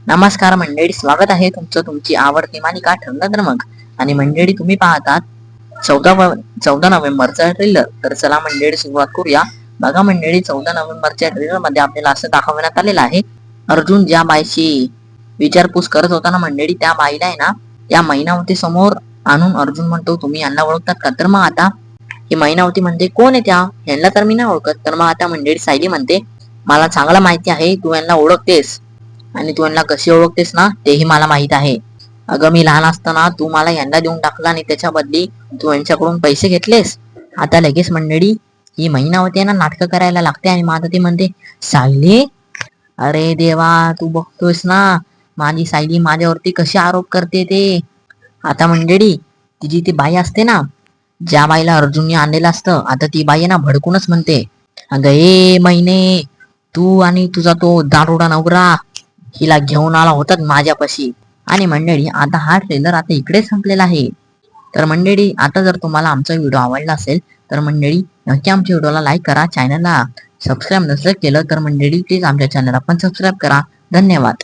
नमस्कार मंडळी, स्वागत आहे तुमचं तुमची आवडती मालिका ठरलं तर मग. आणि मंडळी, तुम्ही पाहतात 14 नोव्हेंबरचा ट्रेलर. तर चला मंडळी, सुरुवात करूया. बघा मंडळी, 14 नोव्हेंबरच्या ट्रेलर मध्ये आपल्याला असं दाखवण्यात आलेलं आहे, अर्जुन ज्या बाईशी विचारपूस करत होता ना मंडळी, त्या बाईला आहे ना या मैनावती समोर आणून अर्जुन म्हणतो, तुम्ही यांना ओळखतात का? तर मग आता ही मैनावती म्हणते, कोण आहे त्या? यांना तर मी नाही ओळखत. तर मग आता मंडळी सायली म्हणते, मला चांगलं माहिती आहे तू यांना ओळखतेस, आणि तू यांना कशी ओळखतेस ना तेही मला माहित आहे. अगं, मी लहान असताना तू मला यांना देऊन टाकला आणि त्याच्या बदली तू यांच्याकडून पैसे घेतलेस. आता लगेच मंडळी ही महिनावती ना नाटकं करायला लागते आणि माझं ते म्हणते, सायली, अरे देवा, तू बघतोयस ना माझी सायली माझ्यावरती कशी आरोप करते ते. आता मंडळी तिची ती बाई असते ना, ज्या बाईला अर्जुनने आणलेलं असतं, आता ती बाई ना भडकूनच म्हणते, अगं ए महिने, तू आणि तुझा तो दारुडा नवरा हिला घेऊन आला होतात माझ्यापाशी. आणि मंडळी आता हा ट्रेलर आता इकडे संपलेला आहे. तर मंडळी आता जर तुम्हाला आमचा व्हिडिओ आवडला असेल तर मंडळी नक्की आमच्या व्हिडिओला लाईक करा, चॅनलला सबस्क्राईब नसेल केलं तर मंडळी प्लीज आमच्या चॅनलला पण सबस्क्राईब करा. धन्यवाद.